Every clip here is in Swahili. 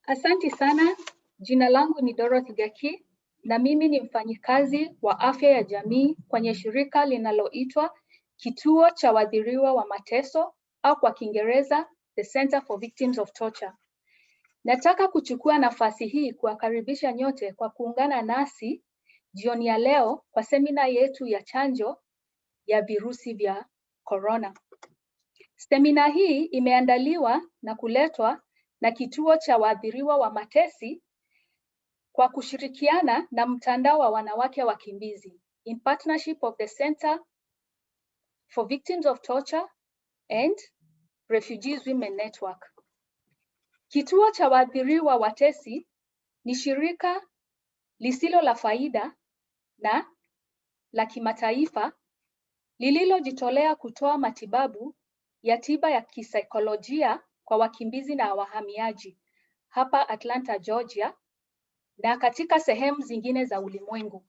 Asanti sana. Jina langu ni Dorothy Gaki na mimi ni mfanyikazi wa afya ya jamii kwenye shirika linaloitwa Kituo cha Waathiriwa wa Mateso au kwa Kiingereza The Center for Victims of Torture. Nataka kuchukua nafasi hii kuwakaribisha nyote kwa kuungana nasi jioni ya leo kwa semina yetu ya chanjo ya virusi vya corona. Semina hii imeandaliwa na kuletwa na Kituo cha Waathiriwa wa Matesi kwa kushirikiana na mtandao wa wanawake wakimbizi in partnership of the Center for Victims of Torture and Refugee Women Network. Kituo cha Waathiriwa wa Matesi ni shirika lisilo la faida na la kimataifa lililojitolea kutoa matibabu ya tiba ya kisaikolojia kwa wakimbizi na wahamiaji hapa Atlanta, Georgia, na katika sehemu zingine za ulimwengu.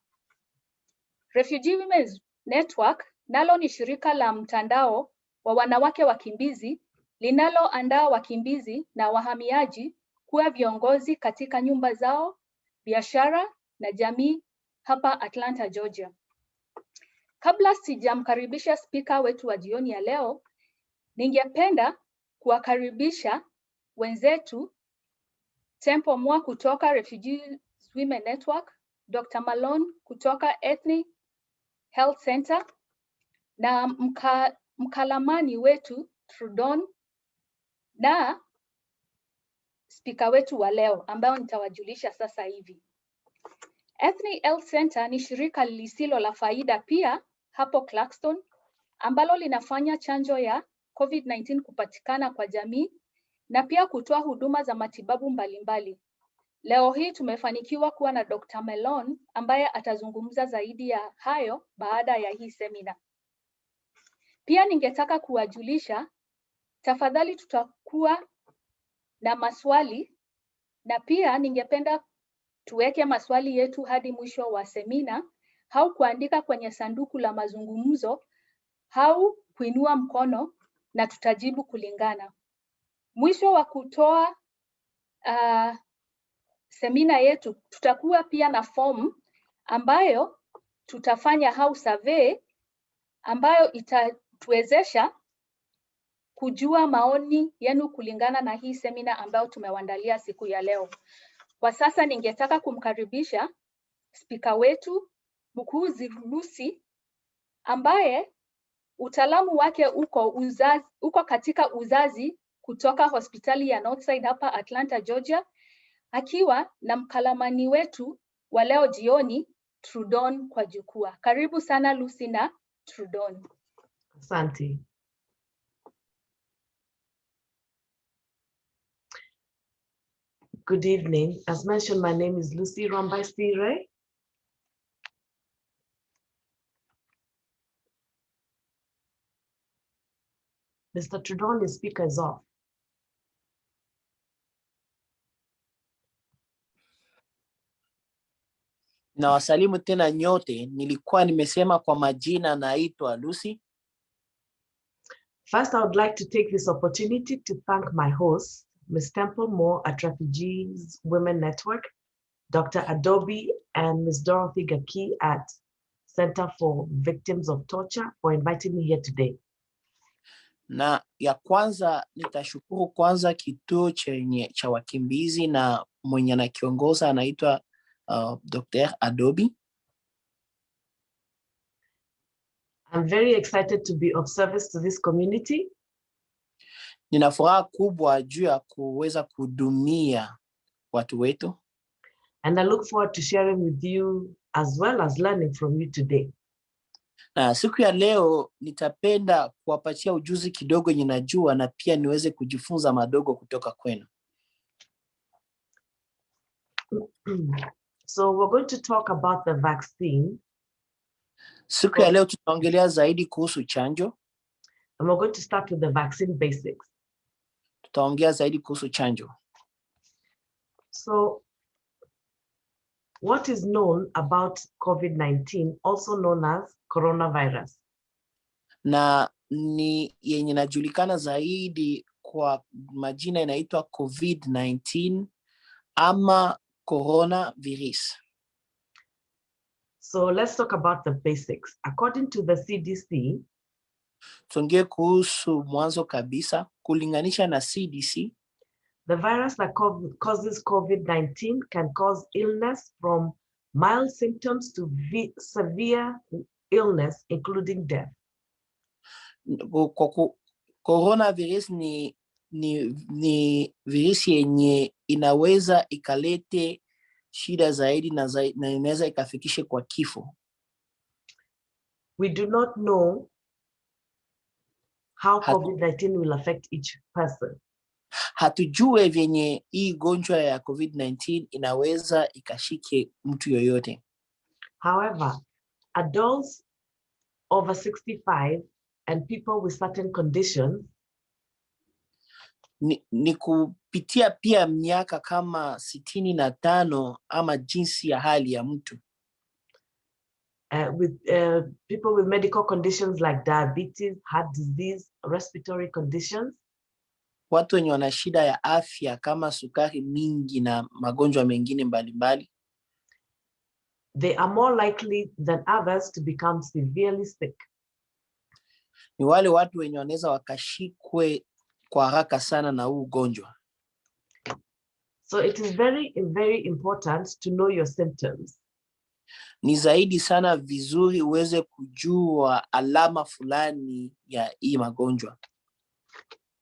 Refugee Women's Network nalo ni shirika la mtandao wa wanawake wakimbizi linaloandaa wakimbizi na wahamiaji kuwa viongozi katika nyumba zao, biashara na jamii hapa Atlanta, Georgia. Kabla sijamkaribisha spika wetu wa jioni ya leo, ningependa kuwakaribisha wenzetu Temple Mwa kutoka Refugee Women Network, Dr. Malone kutoka Ethnic Health Center na mkalamani wetu Trudon na spika wetu wa leo ambao nitawajulisha sasa hivi. Ethnic Health Center ni shirika lisilo la faida pia hapo Clarkston ambalo linafanya chanjo ya COVID-19 kupatikana kwa jamii na pia kutoa huduma za matibabu mbalimbali. Leo hii tumefanikiwa kuwa na Dr. Melon ambaye atazungumza zaidi ya hayo baada ya hii semina. Pia ningetaka kuwajulisha, tafadhali tutakuwa na maswali na pia ningependa tuweke maswali yetu hadi mwisho wa semina au kuandika kwenye sanduku la mazungumzo au kuinua mkono na tutajibu kulingana. Mwisho wa kutoa semina yetu tutakuwa pia na form ambayo tutafanya au survey ambayo itatuwezesha kujua maoni yenu kulingana na hii semina ambayo tumewaandalia siku ya leo. Kwa sasa ningetaka kumkaribisha spika wetu mkuu Lucie ambaye utaalamu wake uko katika uzazi kutoka hospitali ya Northside hapa Atlanta, Georgia, akiwa na mkalamani wetu wa leo jioni Trudon kwa jukwaa. Karibu sana Lucie na Trudon. Asante. Good evening. As mentioned, my name is Lucie Rwambaisire. Mr. Trudon, the speaker is off. Na wasalimu tena nyote. Nilikuwa nimesema kwa majina naitwa Lucie. First, I would like to take this opportunity to thank my host, Ms. Temple Moore at Refugees Women Network, Dr. Adobe and Ms. Dorothy Gaki at Center for Victims of Torture for inviting me here today. Na ya kwanza nitashukuru kwanza kituo cha wakimbizi na mwenye anakiongoza anaitwa Dr. Adobe. I'm very excited to be of service to this community. Nina furaha kubwa juu ya kuweza kuhudumia watu wetu. And I look forward to sharing with you as well as learning from you today. Na siku ya leo nitapenda kuwapatia ujuzi kidogo ninajua na pia niweze kujifunza madogo kutoka kwenu. So we're going to talk about the vaccine. Siku ya leo tutaongelea zaidi kuhusu chanjo. And we're going to start with the vaccine basics. Tutaongea zaidi kuhusu chanjo. So what is known about COVID-19, also known as coronavirus? Na ni yenye inajulikana zaidi kwa majina inaitwa COVID-19 ama coronavirus? So let's talk about the basics. According to the CDC, Tuongee kuhusu mwanzo kabisa. Kulinganisha na CDC, the virus that causes COVID-19 can cause illness from mild symptoms to severe illness, including death. Coronavirus ni virusi yenye inaweza ikalete shida zaidi na inaweza ikafikishe kwa kifo. We do not know how COVID-19 will affect each person. Hatujue vyenye hii gonjwa ya COVID-19 inaweza ikashike mtu yoyote. However, adults over 65 and people with certain conditions ni kupitia pia miaka kama 65 ama jinsi ya hali ya mtu. With people with medical conditions like diabetes, heart disease, respiratory conditions. Watu wenye wana shida ya afya kama sukari mingi na magonjwa mengine mbalimbali. They are more likely than others to become severely sick. Ni wale watu wenye wanaweza wakashikwe kwa haraka sana na huu ugonjwa. So it is very, very important to know your symptoms. Ni zaidi sana vizuri uweze kujua alama fulani ya hii magonjwa.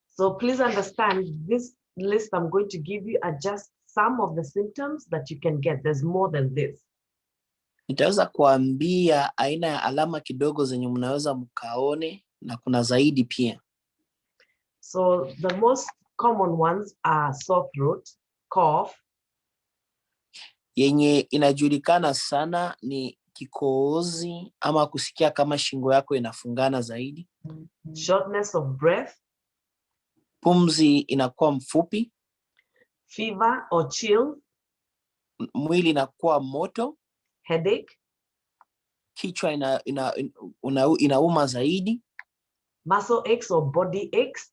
So please understand, this list I'm going to give you are just some of the symptoms that you can get. There's more than this. Nitaweza kuambia aina ya alama kidogo zenye mnaweza mkaone na kuna zaidi pia. So the most common ones are sore throat, cough. Yenye inajulikana sana ni kikohozi ama kusikia kama shingo yako inafungana zaidi. Shortness of breath. Pumzi inakuwa mfupi. Fever or chill. Mwili inakuwa moto. Headache. Kichwa inauma zaidi. Muscle aches or body aches.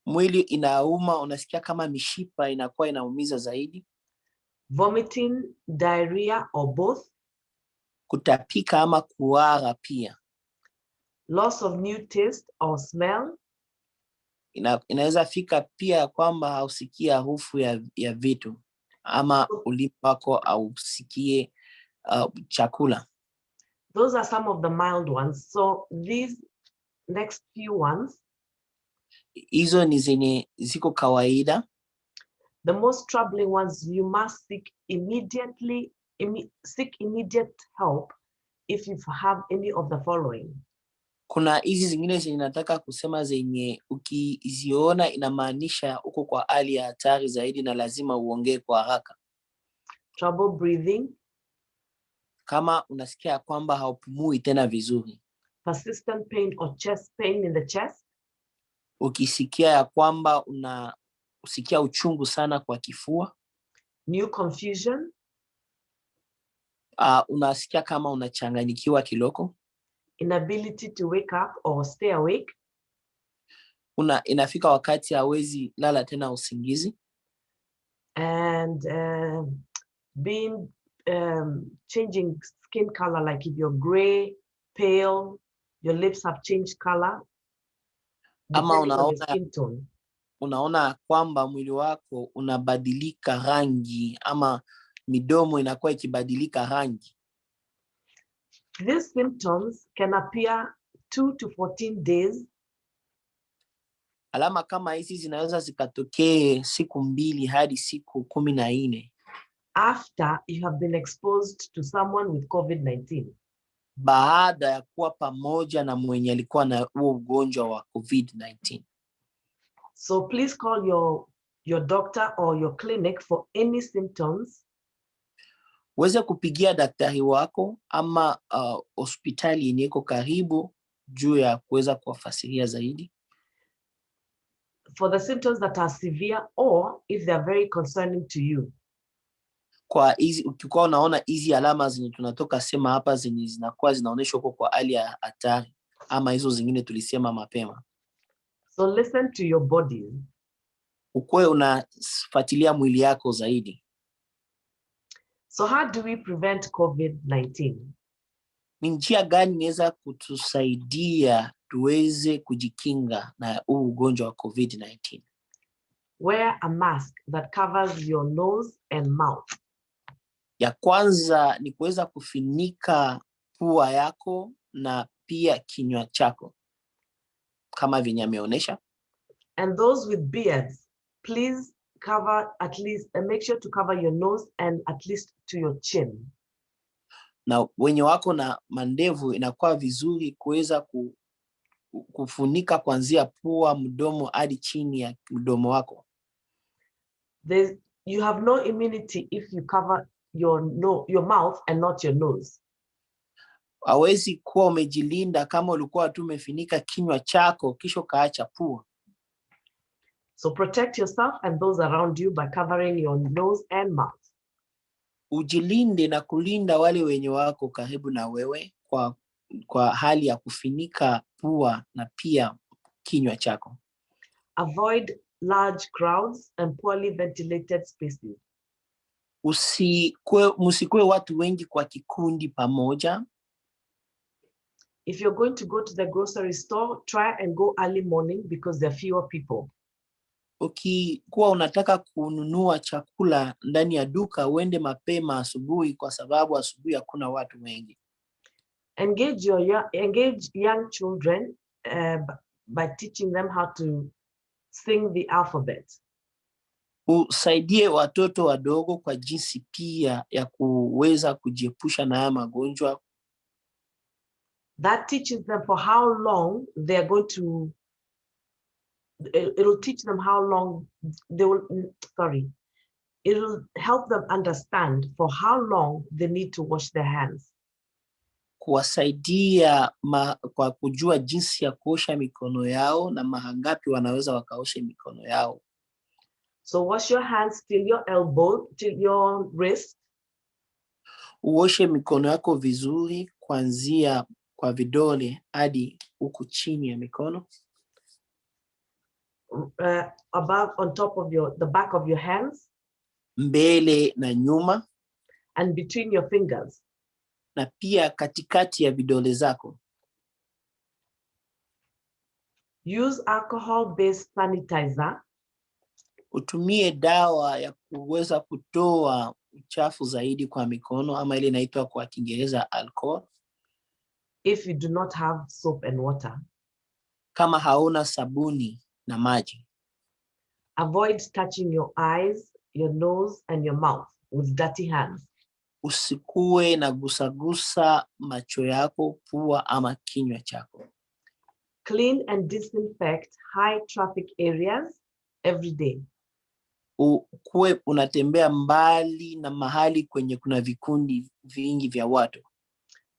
Mwili inauma, unasikia kama mishipa inakuwa inaumiza zaidi. Vomiting, diarrhea or both. Kutapika ama kuhara pia. Loss of new taste or smell. Inaweza fika pia kwamba hausikia harufu ya vitu ama ulimi wako hausikie chakula. Those are some of the mild ones. So these next few ones, hizo ni zenye ziko kawaida. The most troubling ones, you must seek immediate help if you have any of the following. Kuna hizi zingine zenye nataka kusema zenye ukiziona inamaanisha uko kwa hali ya hatari zaidi na lazima uongee kwa haraka. Trouble breathing. Kama unasikia kwamba haupumui tena vizuri. Persistent pain or chest pain in the chest. Ukisikia ya kwamba usikia uchungu sana kwa kifua. New confusion. Unasikia kama unachanganyikiwa kiloko. Inability to wake up or stay awake. Inafika wakati hawezi lala tena usingizi. And changing skin color, like if you're gray, pale, your lips have changed color. Ama unaona kwamba mwili wako unabadilika rangi ama midomo inakuwa ikibadilika rangi. These symptoms can appear 2 to 14 days. Alama kama hizi zinaweza zikatokee siku 2 hadi siku 14. After you have been exposed to someone with COVID-19. Baada ya kuwa pamoja na mwenye alikuwa na huo ugonjwa wa COVID-19. So please call your doctor or your clinic for any symptoms. Uweze kupigia daktari wako ama hospitali yenye iko karibu juu ya kuweza kuwafasiria zaidi. For the symptoms that are severe or if they are very concerning to you. Kwa hizi ukikuwa unaona hizi alama zenye tunatoka sema hapa zenye zinakuwa zinaonyesha huko kwa hali ya hatari ama hizo zingine tulisema mapema. So listen to your body. Ukue unafuatilia mwili yako zaidi. So how do we prevent COVID-19? Ni njia gani inaweza kutusaidia tuweze kujikinga na huu ugonjwa wa COVID-19? Wear a mask that covers your nose and mouth. Ya kwanza ni kuweza kufunika pua yako na pia kinywa chako kama venye ameonyesha. And those with beards, please cover at least and make sure to cover your nose and at least to your chin. Na wenye wako na mandevu inakuwa vizuri kuweza kufunika kuanzia pua, mdomo hadi chini ya mdomo wako. You have no immunity if you cover your mouth and not your nose. Hawezi kuwa umejilinda kama ulikuwa tu umefunika kinywa chako kisha kaacha pua. So protect yourself and those around you by covering your nose and mouth. Ujilinde na kulinda wale wenye wako karibu na wewe kwa hali ya kufunika pua na pia kinywa chako. Avoid large crowds and poorly ventilated spaces. Musikue watu wengi kwa kikundi pamoja. If you're going to go to the grocery store, try and go early morning because there are fewer people. Ukikuwa unataka kununua chakula ndani ya duka, uende mapema asubuhi kwa sababu asubuhi hakuna watu wengi. Engage young children by teaching them how to sing the alphabet. Usaidie watoto wadogo kwa jinsi pia ya kuweza kujiepusha na haya magonjwa. That teaches them for how long they are going to, it'll teach them how long they will, it'll help them understand for how long they need to wash their hands. Kuwasaidia kwa kujua jinsi ya kuosha mikono yao na mara ngapi wanaweza wakaosha mikono yao. So wash your hands till your elbow, till your wrist. Uoshe mikono yako vizuri kuanzia kwa vidole hadi huku chini ya mikono. Above, on top of the back of your hands. Mbele na nyuma. And between your fingers. Na pia katikati ya vidole zako. Use alcohol-based sanitizer. Utumie dawa ya kuweza kutoa uchafu zaidi kwa mikono ama ile inaitwa kwa Kiingereza alcohol. If you do not have soap and water. Kama hauna sabuni na maji. Avoid touching your eyes, your nose and your mouth with dirty hands. Usikue na gusagusa macho yako, pua ama kinywa chako. Clean and disinfect high traffic areas every day. Ukue unatembea mbali na mahali kwenye kuna vikundi vingi vya watu.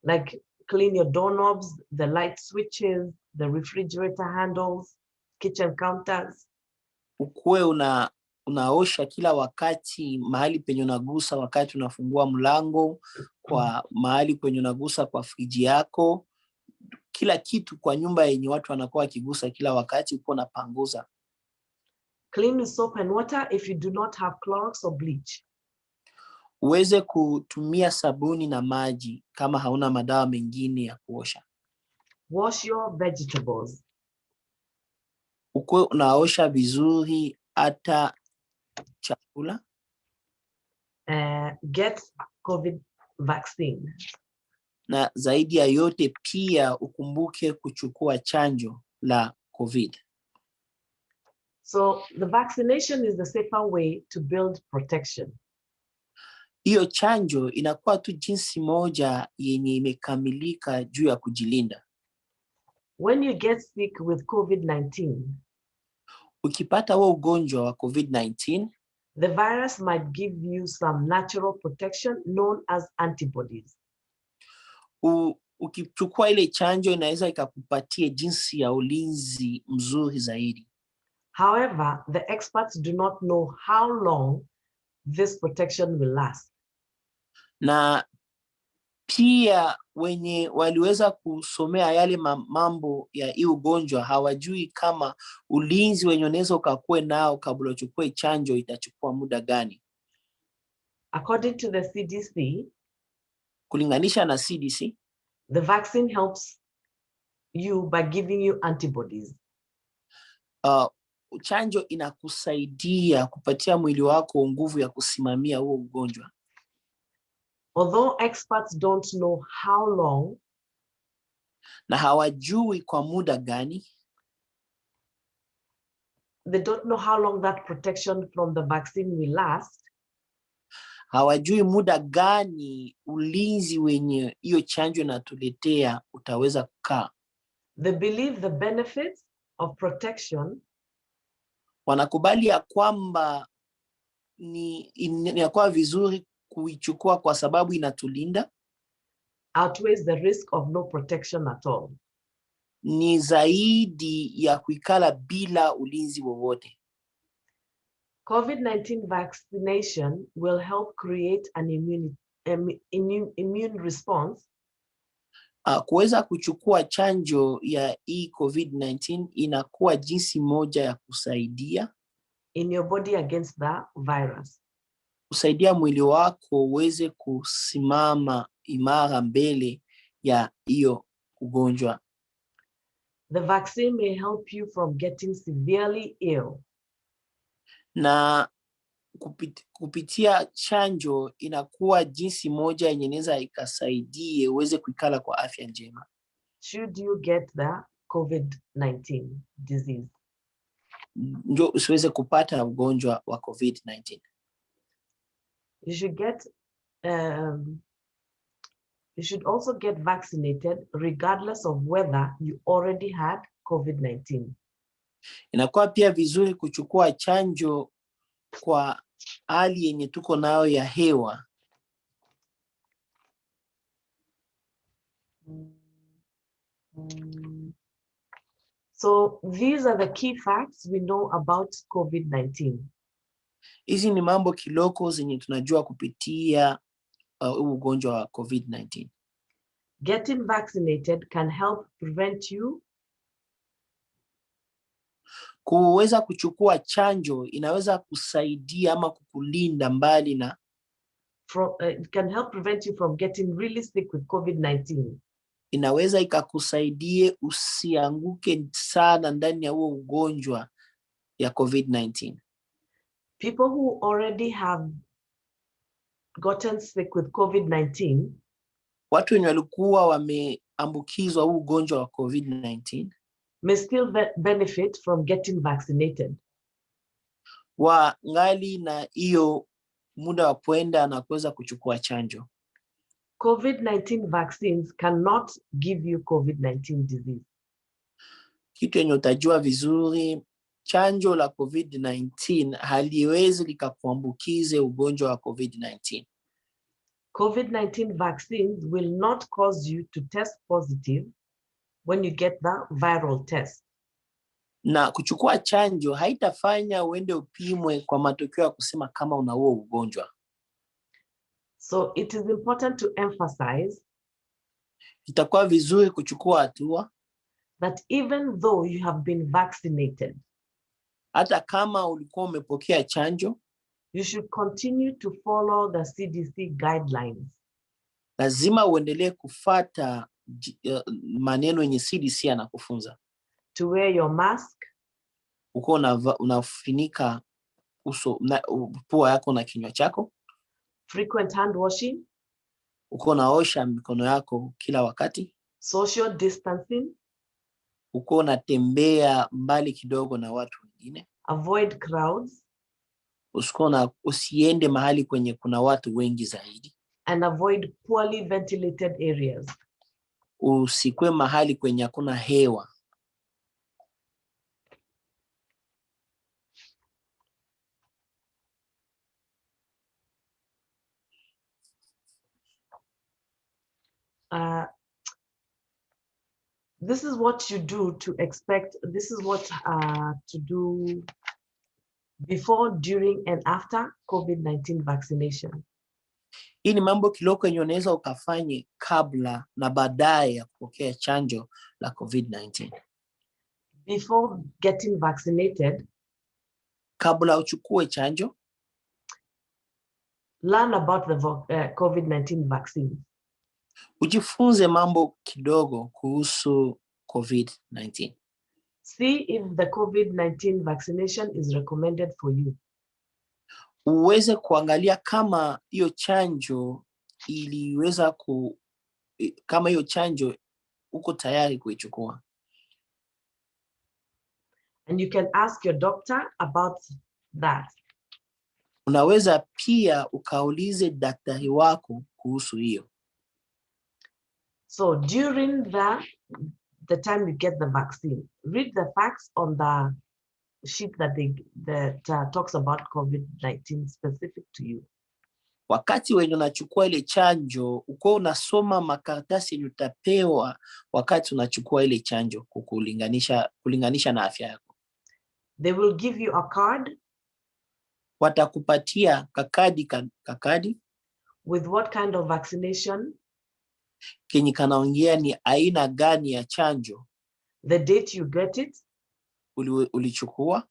Like clean your doorknobs, the light switches, the refrigerator handles, kitchen counters. Ukue unaosha kila wakati mahali penye unagusa wakati unafungua mlango, kwa mahali penye unagusa kwa friji yako. Kila kitu kwa nyumba yenye watu wanakuwa wakigusa kila wakati uko unapanguza. Clean with soap and water if you do not have Clorox or bleach. Uweze kutumia sabuni na maji kama hauna madawa mengine ya kuosha. Wash your vegetables. Ukue unaosha vizuri hata chakula. Get COVID vaccine. Na zaidi ya yote pia ukumbuke kuchukua chanjo la COVID. So the vaccination is the safer way to build protection. Hiyo chanjo inakuwa tu jinsi moja yenye imekamilika juu ya kujilinda. When you get sick with COVID-19, ukipata huo ugonjwa wa COVID-19, the virus might give you some natural protection known as antibodies. Ukichukua ile chanjo inaweza ikakupatie jinsi ya ulinzi mzuri zaidi. However, the experts do not know how long this protection will last. Na pia wenye waliweza kusomea yale mambo ya hii ugonjwa hawajui kama ulinzi wenye unaweza ukakue nao kabla uchukue chanjo itachukua muda gani. According to the CDC, kulinganisha na CDC, the vaccine helps you by giving you antibodies. Chanjo inakusaidia kupatia mwili wako nguvu ya kusimamia huo ugonjwa. Although experts don't know how long, na hawajui kwa muda gani, they don't know how long that protection from the vaccine will last. Hawajui muda gani ulinzi wenye hiyo chanjo inatuletea utaweza kukaa. They believe the benefits of protection, wanakubali ya kwamba ni kwa vizuri kuichukua kwa sababu inatulinda, outweighs the risk of no protection at all. Ni zaidi ya kuikala bila ulinzi wowote. COVID-19 vaccination will help create an immune response. Kuweza kuchukua chanjo ya hii COVID-19 inakuwa jinsi moja ya kusaidia in your body against the virus. Kusaidia mwili wako uweze kusimama imara mbele ya hiyo ugonjwa. The vaccine may help you from getting severely ill. Na kupitia chanjo inakuwa jinsi moja yenye inaweza ikasaidie uweze kuikala kwa afya njema. Should you get the COVID-19 disease? Ndio usiweze kupata ugonjwa wa COVID-19. You should also get vaccinated regardless of whether you already had COVID-19. Inakuwa pia vizuri kuchukua chanjo kwa hali yenye tuko nayo ya hewa. So these are the key facts we know about COVID-19. Hizi ni mambo kiloko zenye tunajua kupitia ugonjwa wa COVID-19. Getting vaccinated can help prevent you. Kuweza kuchukua chanjo inaweza kusaidia ama kukulinda mbali na it can help prevent you from getting really sick with COVID-19. Inaweza ikakusaidie usianguke sana ndani ya huo ugonjwa ya COVID-19. People who already have gotten sick with COVID-19, watu wenye walikuwa wameambukizwa huu ugonjwa wa COVID-19 may still benefit from getting vaccinated. Wangali na hiyo muda wa kwenda na kuweza kuchukua chanjo. COVID-19 vaccines cannot give you COVID-19 disease. Kitu yenye utajua vizuri, chanjo la COVID-19 haliwezi likakuambukize ugonjwa wa COVID-19. COVID-19 vaccines will not cause you to test positive when you get the viral test. Na kuchukua chanjo haitafanya uende upimwe kwa matokeo ya kusema kama una huo ugonjwa. So it is important to emphasize, itakuwa vizuri kuchukua hatua, that even though you have been vaccinated, hata kama ulikuwa umepokea chanjo, you should continue to follow the CDC guidelines. Lazima uendelee kufuata maneno yenye CDC anakufunza. To wear your mask, uko unafunika uso pua yako na kinywa chako. Frequent hand washing, uko naosha mikono yako kila wakati. Social distancing, uko unatembea mbali kidogo na watu wengine. Avoid crowds, usiende mahali kwenye kuna watu wengi zaidi. And avoid poorly ventilated areas. Usikwe mahali kwenye hakuna hewa. This is what you do to expect. This is what to do before, during, and after COVID-19 vaccination. Hii ni mambo kiloko yenye unaweza ukafanye kabla na baadaye ya kupokea chanjo la COVID-19. Before getting vaccinated, kabla uchukue chanjo, Learn about the COVID-19 vaccine. Ujifunze mambo kidogo kuhusu COVID-19. See if the COVID-19 vaccination is recommended for you. Uweze kuangalia kama hiyo chanjo kama hiyo chanjo uko tayari kuichukua. And you can ask your doctor about that. Unaweza pia ukaulize daktari wako kuhusu hiyo. So during the time you get the vaccine, read the facts on the sheet that talks about COVID-19 specific to you. Wakati wenye unachukua ile chanjo, uko unasoma makaratasi yenye utapewa wakati unachukua ile chanjo kulinganisha na afya yako. They will give you a card. Watakupatia kakadi with what kind of vaccination, kenye kanaongea ni aina gani ya chanjo, the date you get it, ulichukua,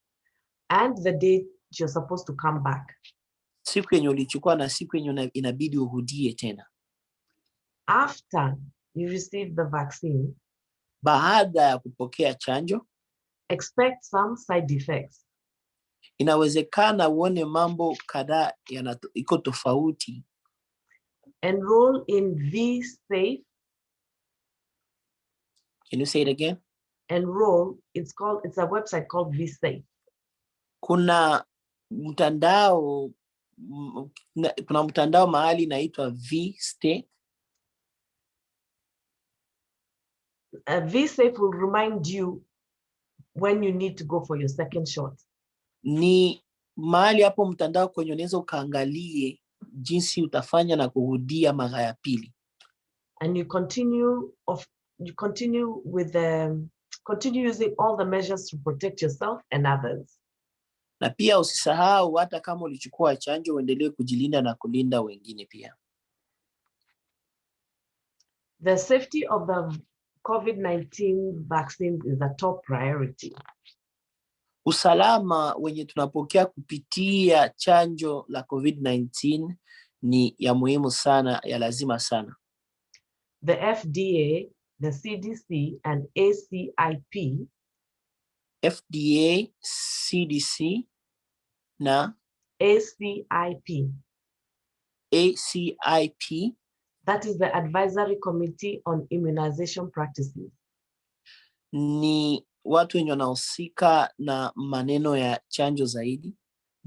and the date you're supposed to come back. Siku yenye ulichukua na siku yenye inabidi urudie tena. After you receive the vaccine, baada ya kupokea chanjo, expect some side effects. Inawezekana uone mambo kadhaa iko tofauti. Enroll in VSafe. Can you say it again? Enroll, it's a website called VSafe. Kuna mtandao mahali inaitwa VSafe. VSafe will remind you when you need to go for your second shot. Ni mahali hapo mtandao kwenye unaweza ukaangalie jinsi utafanya na kurudia mara ya pili. And you continue using all the measures to protect yourself and others. Na pia usisahau hata kama ulichukua chanjo uendelee kujilinda na kulinda wengine pia. The safety of the COVID-19 vaccines is a top priority. Usalama wenye tunapokea kupitia chanjo la COVID-19 ni ya muhimu sana, ya lazima sana. The FDA, the CDC, and ACIP. FDA, CDC, na ACIP. ACIP. That is the Advisory Committee on Immunization Practices. Ni watu wenye wanahusika na maneno ya chanjo zaidi.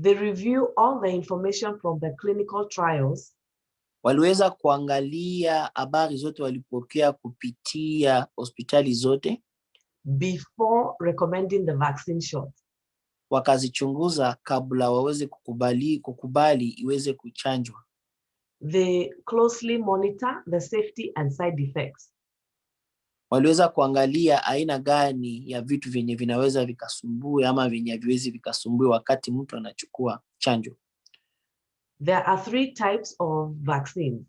They review all the information from the clinical trials. Waliweza kuangalia habari zote walipokea kupitia hospitali zote before recommending the vaccine shot. Wakazichunguza kabla waweze kukubali iweze kuchanjwa. They closely monitor the safety and side effects. Waliweza kuangalia aina gani ya vitu vyenye vinaweza vikasumbue ama vyenye haviwezi vikasumbue wakati mtu anachukua chanjo. There are 3 types of vaccines.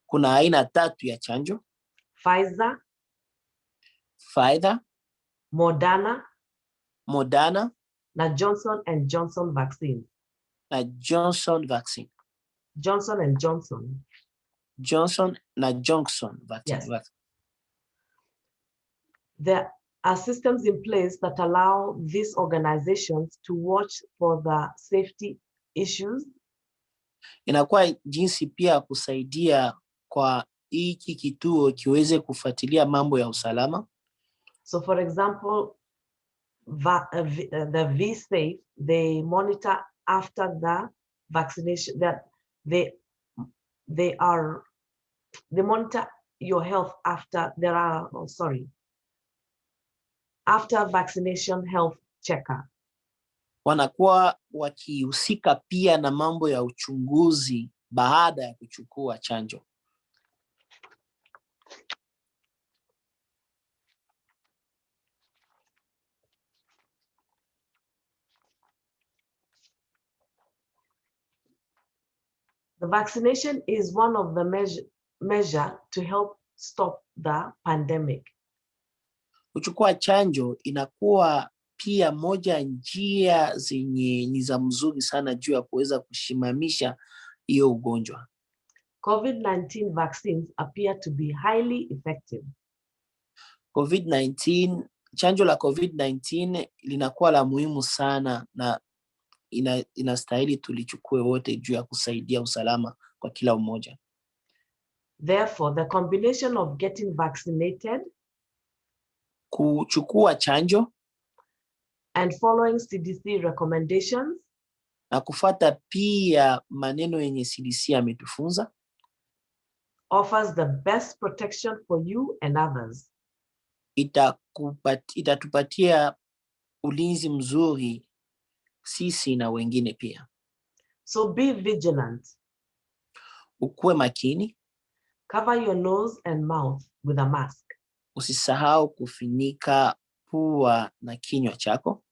Kuna aina 3 ya chanjo. Pfizer, Moderna, na Johnson and Johnson vaccine. Na Johnson vaccine. Johnson and Johnson. Johnson na Johnson vaccine. Yes. There are systems in place that allow these organizations to watch for the safety issues. Inakuwa jinsi pia kusaidia kwa hiki kituo kiweze kufuatilia mambo ya usalama. So for example, the VSafe, they monitor after the vaccination, that they monitor your health after after vaccination health checker. Wanakuwa wakihusika pia na mambo ya uchunguzi baada ya kuchukua chanjo. The vaccination is one of the measure to help stop the pandemic. Kuchukua chanjo inakuwa pia moja njia zenye ni za mzuri sana juu ya kuweza kushimamisha hiyo ugonjwa. COVID-19 vaccines appear to be highly effective. COVID-19, chanjo la COVID-19 linakuwa la muhimu sana na inastahili tulichukue wote juu ya kusaidia usalama kwa kila mmoja. Therefore, the combination of getting vaccinated, kuchukua chanjo, and following CDC recommendations, na kufuata pia maneno yenye CDC ametufunza, offers the best protection for you and others. Itatupatia ulinzi mzuri sisi na wengine pia. So be vigilant. Ukuwe makini. Cover your nose and mouth with a mask. Usisahau kufunika pua na kinywa chako.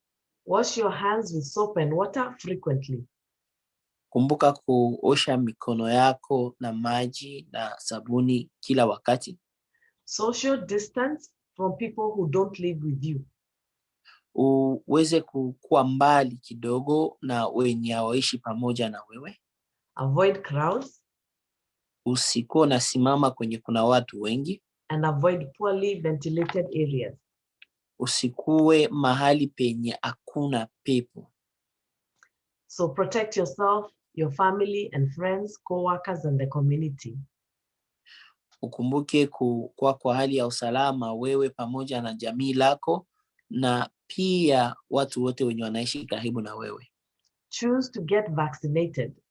Wash your hands with soap and water frequently. Kumbuka kuosha mikono yako na maji na sabuni kila wakati. Social distance from people who don't live with you. Uweze kuwa mbali kidogo na wenye hawaishi pamoja na wewe. Avoid crowds. Usikuwe unasimama kwenye kuna watu wengi. And avoid poorly ventilated areas. Usikuwe mahali penye hakuna pepo. So protect yourself, your family and friends, co-workers and the community. Ukumbuke kuwa kwa hali ya usalama wewe pamoja na jamii lako na pia watu wote wenye wanaishi karibu na wewe. Choose to get vaccinated.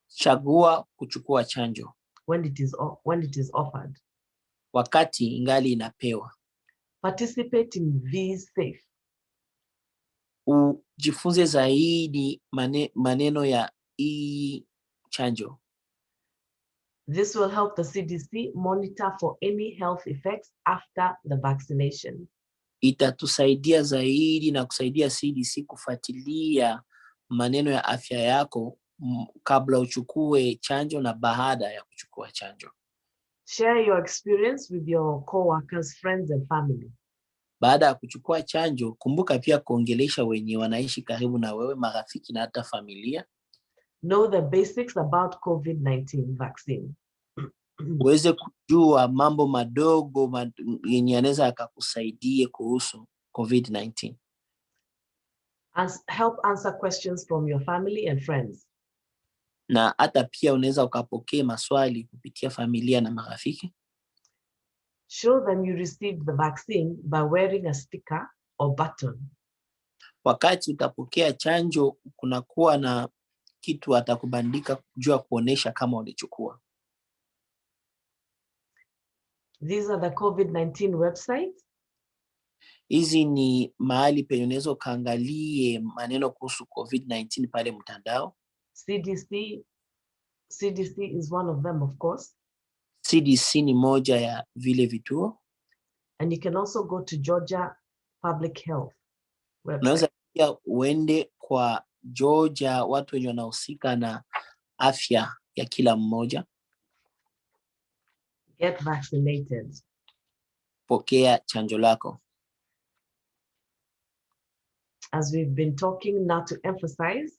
Chagua kuchukua chanjo. When it is offered. Wakati ingali inapewa. Participate in Be Safe. Ujifunze zaidi maneno ya hii chanjo. This will help the CDC monitor for any health effects after the vaccination. Itatusaidia zaidi na kusaidia CDC kufuatilia maneno ya afya yako kabla uchukue chanjo na baada ya kuchukua chanjo. Share your experience with your co-workers, friends and family. Baada ya kuchukua chanjo, kumbuka pia kuongelesha wenye wanaishi karibu na wewe, marafiki na hata familia. Know the basics about COVID-19 vaccine. Uweze kujua mambo madogo yenye yanaweza yakakusaidia kuhusu COVID-19. Help answer questions from your family and friends. Na hata pia unaweza ukapokea maswali kupitia familia na marafiki. Show them you received the vaccine by wearing a sticker or button. Wakati utapokea chanjo, kunakuwa na kitu atakubandika jua kuonesha kama ulichukua. These are the COVID-19 websites. Hizi ni mahali penye unaweza kaangalie maneno kuhusu COVID-19 pale mtandao. CDC is one of them, of course. CDC ni moja ya vile vituo. And you can also go to Georgia Public Health website. Unaweza pia uende kwa Georgia, watu wenye wanahusika na afya ya kila mmoja. Get vaccinated. Pokea chanjo lako. As we've been talking, now to emphasize,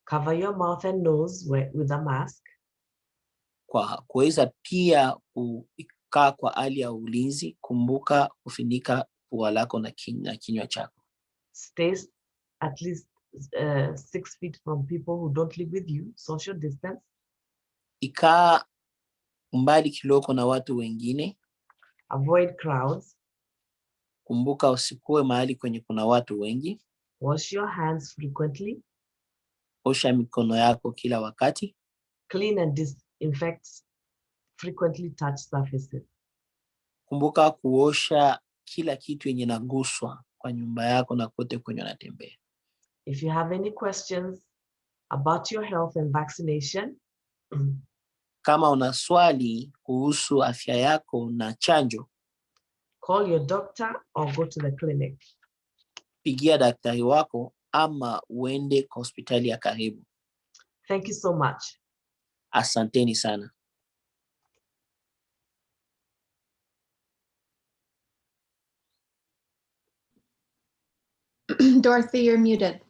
cover your mouth and nose with a mask. Kwa kuweza pia kukaa kwa hali ya ulinzi, kumbuka kufunika pua lako na kinywa chako. Stay at least 6 feet from people who don't live with you, social distance. Ikaa mbali kidogo na watu wengine. Avoid crowds. Kumbuka usikuwe mahali kwenye kuna watu wengi. Wash your hands frequently. Osha mikono yako kila wakati. Clean and disinfect frequently touched surfaces. Kumbuka kuosha kila kitu yenye naguswa kwa nyumba yako na kote kwenye unatembea. If you have any questions about your health and vaccination, kama una swali kuhusu afya yako na chanjo, call your doctor or go to the clinic. Pigia daktari wako ama uende kwa hospitali ya karibu. Thank you so much. Asanteni sana. Dorothy, you're muted.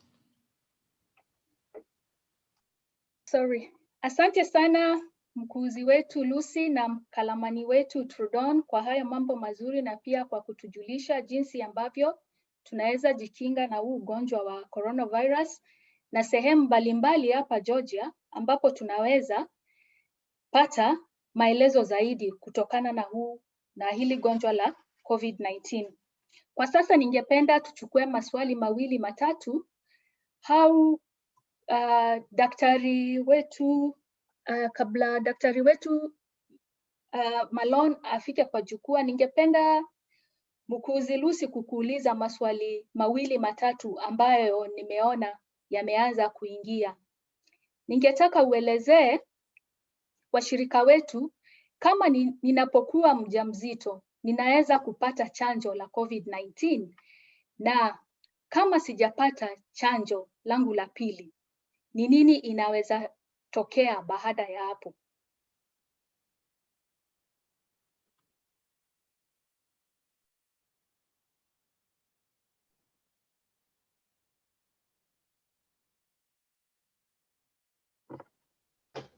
Sorry. Asante sana mkuuzi wetu Lucie na mkalamani wetu Trudon kwa haya mambo mazuri na pia kwa kutujulisha jinsi ambavyo tunaweza jikinga na huu ugonjwa wa coronavirus na sehemu mbalimbali hapa Georgia ambapo tunaweza pata maelezo zaidi kutokana na hili gonjwa la COVID-19. Kwa sasa ningependa tuchukue maswali mawili matatu. Daktari wetu kabla daktari wetu Malone afike kwa jukwaa, ningependa mkuuzi Lucie kukuuliza maswali mawili matatu ambayo nimeona yameanza kuingia. Ningetaka uelezee washirika wetu kama ninapokuwa mjamzito ninaweza kupata chanjo la COVID-19, na kama sijapata chanjo langu la pili, ni nini inaweza tokea baada ya hapo?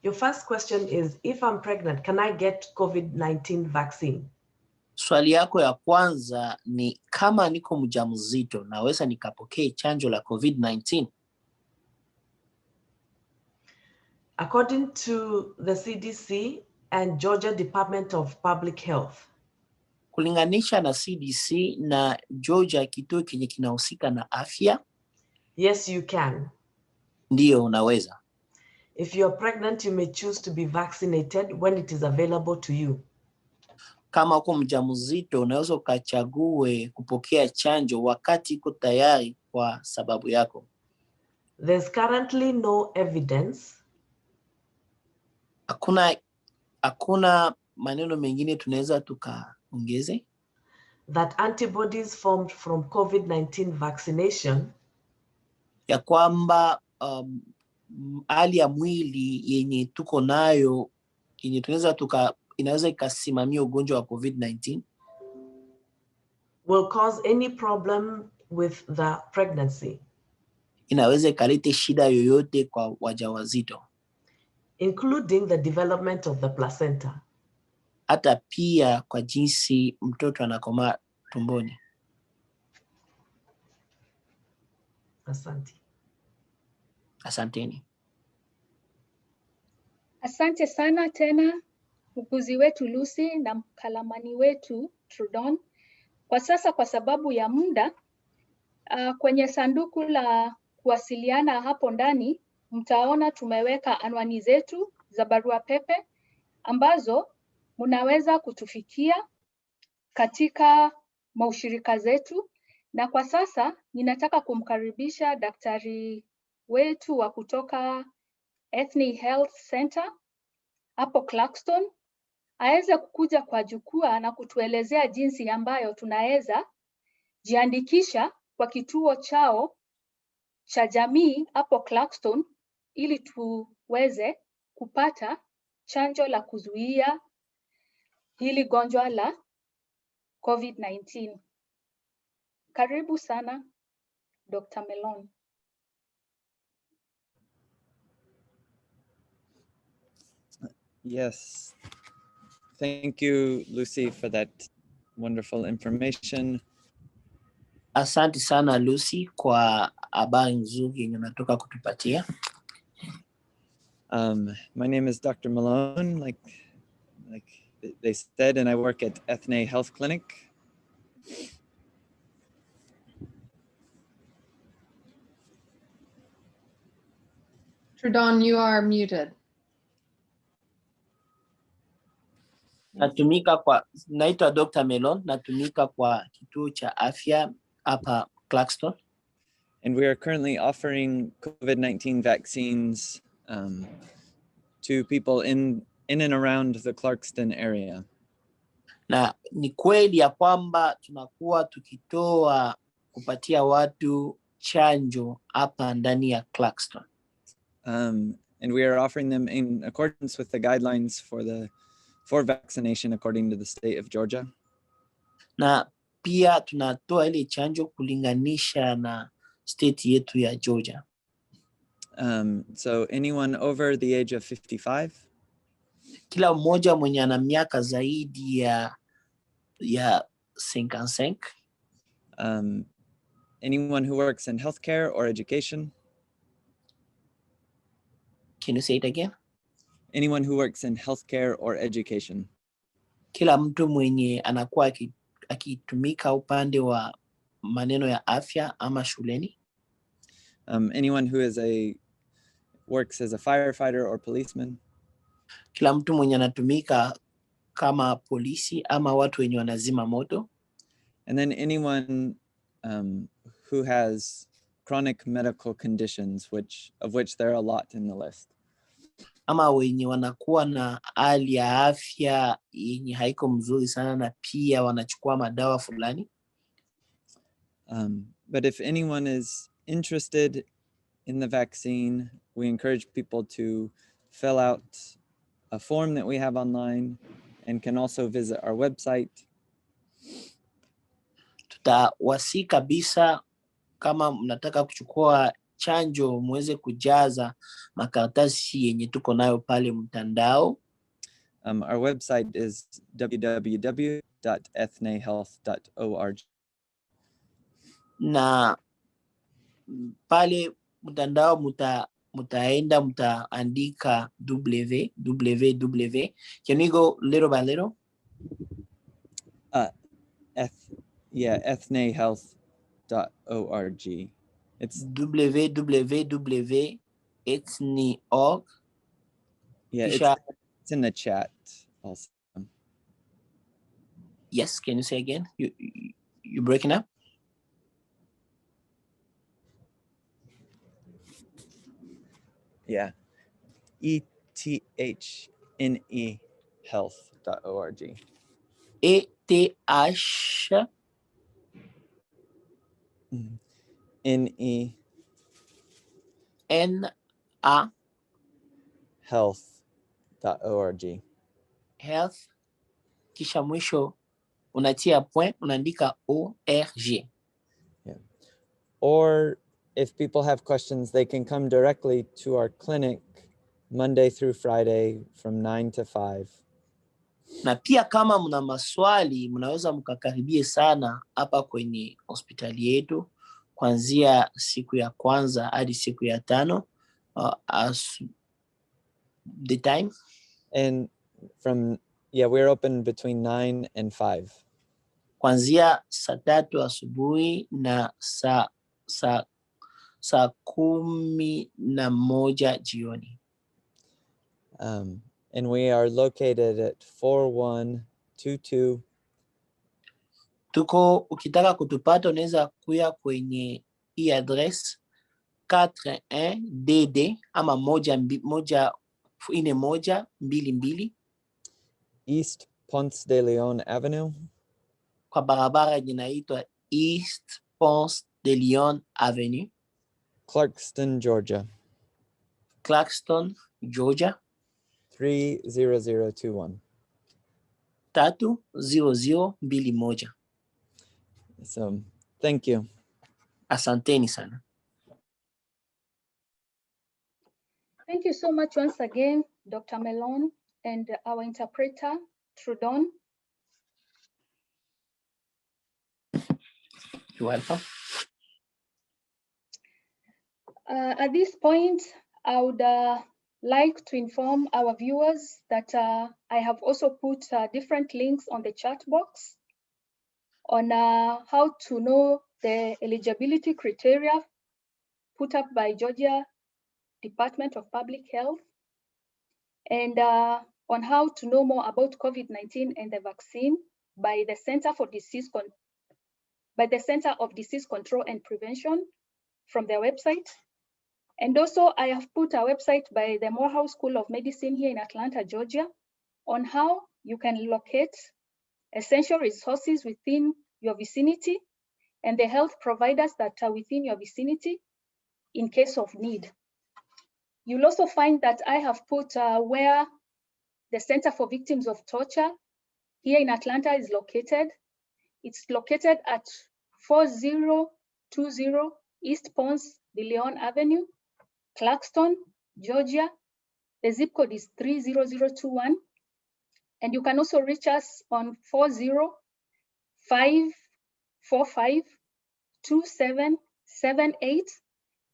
Your first question is, if I'm pregnant, can I get COVID-19 vaccine? Swali yako ya kwanza ni kama niko mjamzito naweza nikapokea chanjo la COVID-19? According to the CDC and Georgia Department of Public Health, kulinganisha na CDC na Georgia kituo kenye kinahusika na afya, yes, you can. Ndiyo, unaweza. If you're pregnant, you may choose to be vaccinated when it is available to you. Kama uko mjamzito unaweza ukachague kupokea chanjo wakati iko tayari kwa sababu yako. There's currently no evidence. Hakuna maneno mengine tunaweza tukaongeze. That antibodies formed from COVID-19 vaccination, ya kwamba hali ya mwili yenye tuko nayo yenye inaweza ikasimamia ugonjwa wa COVID-19 will cause any problem with the pregnancy. Inaweza ikalete shida yoyote kwa wajawazito, including the development of the placenta. Hata pia kwa jinsi mtoto anakomaa tumboni. Asante. Asanteni. Asante sana tena mkuuzi wetu Lucie na mkalamani wetu Trudon. Kwa sasa kwa sababu ya muda, kwenye sanduku la kuwasiliana hapo ndani mtaona tumeweka anwani zetu za barua pepe ambazo mnaweza kutufikia katika maushirika zetu. Na kwa sasa ninataka kumkaribisha daktari wetu wa kutoka Ethne Health Center hapo Clarkston aweze kukuja kwa jukwaa na kutuelezea jinsi ambayo tunaweza jiandikisha kwa kituo chao cha jamii hapo Clarkston ili tuweze kupata chanjo la kuzuia hili gonjwa la COVID-19. Karibu sana Dr. Malone. Yes. Thank you, Lucie, for that wonderful information. Asante sana Lucie kwa habari nzuri yenye unatoka kutupatia. My name is Dr. Malone, like they said, and I work at Ethne Health Clinic. Trudon, you are muted. Naitwa Dr. Malone, natumika kwa kituo cha afya hapa Clarkston. And we are currently offering COVID-19 vaccines to people in and around the Clarkston area. Na ni kweli ya kwamba tunakuwa tukitoa kupatia watu chanjo hapa ndani ya Clarkston. And we are offering them in accordance with the guidelines for vaccination according to the state of Georgia. Na pia tunatoa ile chanjo kulinganisha na state yetu ya Georgia. So anyone over the age of 55? Kila mmoja mwenye ana miaka zaidi ya 55. Anyone who works in healthcare or education? Can you say it again? Anyone who works in healthcare or education? Kila mtu mwenye anakuwa akitumika upande wa maneno ya afya ama shuleni. Anyone who works as a firefighter or policeman? Kila mtu mwenye anatumika kama polisi ama watu wenye wanazima moto. And then anyone who has chronic medical conditions, of which there are a lot in the list. Ama wenye wanakuwa na hali ya afya yenye haiko mzuri sana na pia wanachukua madawa fulani. But if anyone is interested in the vaccine, we encourage people to fill out a form that we have online and can also visit our website. Tutawasi kabisa kama mnataka kuchukua chanjo muweze kujaza makaratasi yenye tuko nayo pale mtandao. Our website is www.ethnehealth.org. Na pale mtandao mutaenda mutaandika www. Can we go little by little? Ethnehealth.org. It's www.ethne.org. Yeah, it's in the chat also. Yes, can you say again? You're breaking up? Yeah. ETHNE health.org. ETH NE NA health.org. Health, kisha mwisho unatia point, unaandika ORG. Yeah. Or if people have questions, they can come directly to our clinic Monday through Friday from 9 to 5. Na pia kama mna maswali, mnaweza mkakaribie sana hapa kwenye hospitali yetu kuanzia siku ya kwanza hadi siku ya 5 as the time. And we're open between 9 and 5. Kuanzia saa 3 asubuhi na saa 11 jioni. And we are located at 4122. Ukitaka kutupata unaweza kuya kwenye hii address 41 DD ama 122 East Ponce de Leon Avenue. Kwa barabara inaitwa East Ponce de Leon Avenue. Clarkston, Georgia. 30021. 30021. So, thank you. Asanteni sana. Thank you so much once again, Dr. Melon and our interpreter, Trudon. You're welcome. At this point, I would like to inform our viewers that I have also put different links on the chat box on how to know the eligibility criteria put up by Georgia Department of Public Health, and on how to know more about COVID-19 and the vaccine by the Center of Disease Control and Prevention from their website. And also I have put a website by the Morehouse School of Medicine here in Atlanta, Georgia, on how you can locate essential resources within your vicinity and the health providers that are within your vicinity in case of need. You'll also find that I have put where the Center for Victims of Torture here in Atlanta is located. It's located at 4020 East Ponce de Leon Avenue. Clarkston, Georgia. The zip code is 30021. And you can also reach us on 405452778.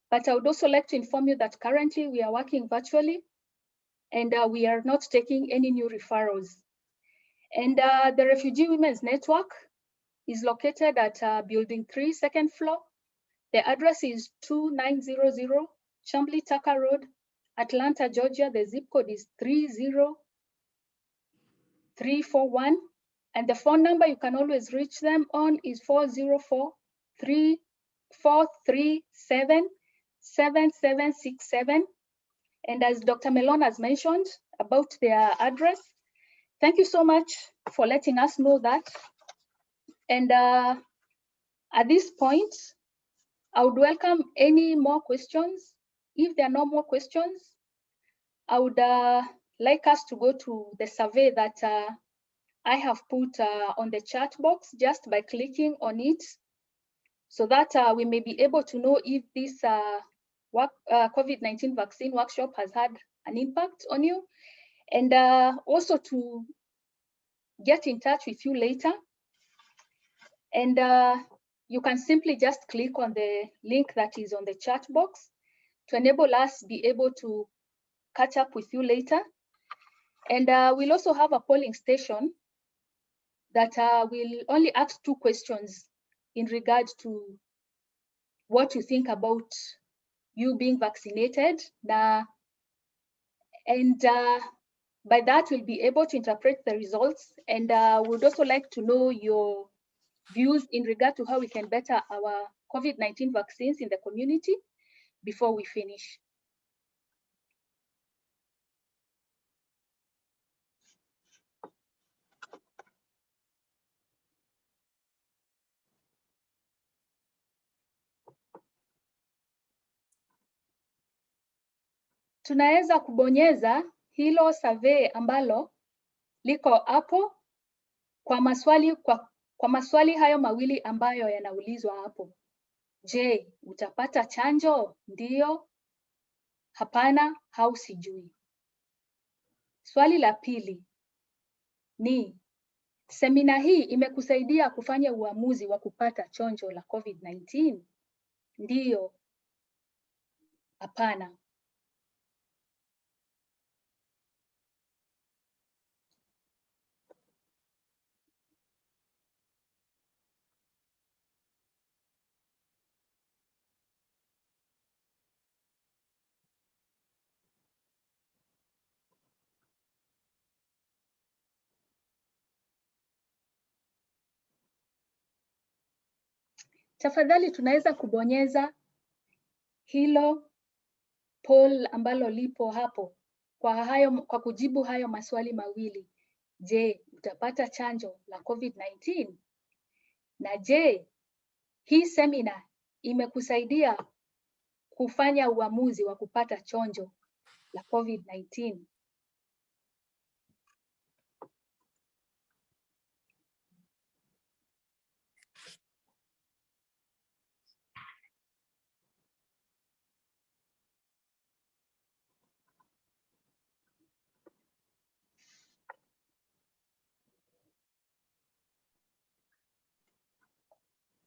But I would also like to inform you that currently we are working virtually and we are not taking any new referrals. And the Refugee Women's Network is located at Building 3, second floor. The address is 2900 Chambly Tucker Road, Atlanta, Georgia. The zip code is 30341. And the phone number you can always reach them on is 404-437-7767. And as Dr. Melon has mentioned about their address, thank you so much for letting us know that. And at this point, I would welcome any more questions. If there are no more questions, I would like us to go to the survey that I have put on the chat box just by clicking on it, so that we may be able to know if this COVID-19 vaccine workshop has had an impact on you, and also to get in touch with you later. And you can simply just click on the link that is on the chat box to enable us be able to catch up with you later. And we'll also have a polling station that will only ask 2 questions in regard to what you think about you being vaccinated. And by that, we'll be able to interpret the results. And we'd also like to know your views in regard to how we can better our COVID-19 vaccines in the community before we finish. Tunaweza kubonyeza hilo survey ambalo liko hapo kwa maswali hayo mawili ambayo yanaulizwa hapo. Je, utapata chanjo? Ndio, hapana, au sijui. Swali la pili ni, semina hii imekusaidia kufanya uamuzi wa kupata chanjo la COVID-19? Ndio, hapana. Tafadhali tunaweza kubonyeza hilo poll ambalo lipo hapo kwa kujibu hayo maswali mawili. Je, utapata chanjo la COVID-19? Na je, hii semina imekusaidia kufanya uamuzi wa kupata chanjo la COVID-19?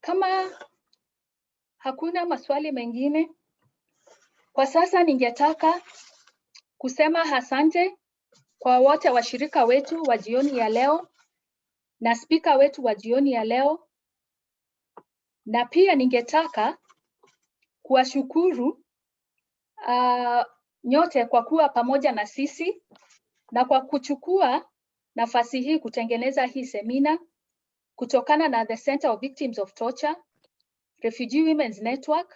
Kama hakuna maswali mengine, kwa sasa ningetaka kusema asante kwa wote washirika wetu wa jioni ya leo na spika wetu wa jioni ya leo, na pia ningetaka kuwashukuru nyote kwa kuwa pamoja na sisi na kwa kuchukua nafasi hii kutengeneza hii semina kutokana na the Center of Victims of Torture, Refugee Women's Network,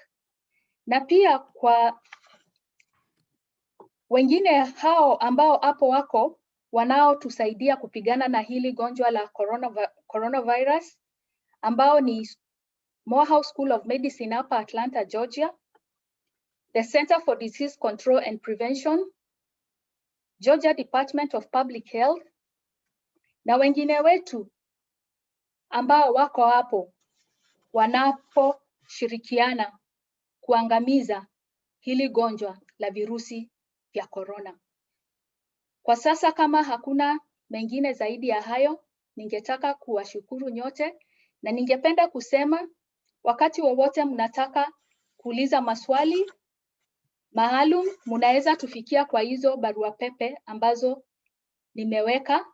na pia kwa wengine hao ambao hapo wako wanaotusaidia kupigana na hili gonjwa la coronavirus, ambao ni Morehouse School of Medicine hapa Atlanta, Georgia, the Center for Disease Control and Prevention, Georgia Department of Public Health, na wengine wetu ambao wako hapo wanaposhirikiana kuangamiza hili gonjwa la virusi vya korona. Kwa sasa kama hakuna mengine zaidi ya hayo, ningetaka kuwashukuru nyote na ningependa kusema wakati wowote mnataka kuuliza maswali maalum, mnaweza tufikia kwa hizo barua pepe ambazo nimeweka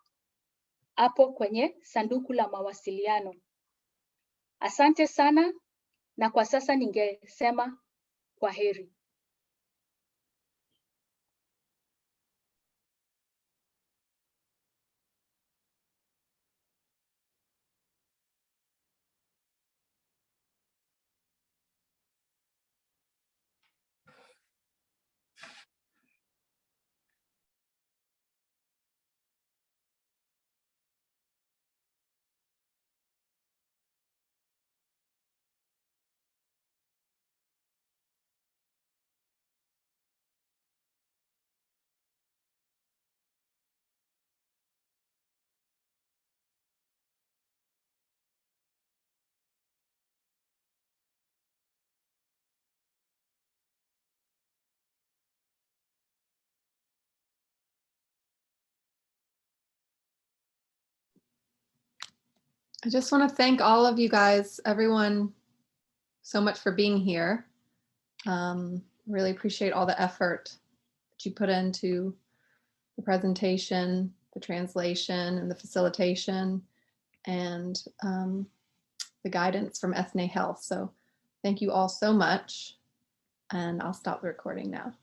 hapo kwenye sanduku la mawasiliano. Asante sana na kwa sasa ningesema kwaheri. I just want to thank all of you guys, everyone, so much for being here. Really appreciate all the effort that you put into the presentation, the translation, and the facilitation, and the guidance from Ethne Health. So thank you all so much, and I'll stop the recording now.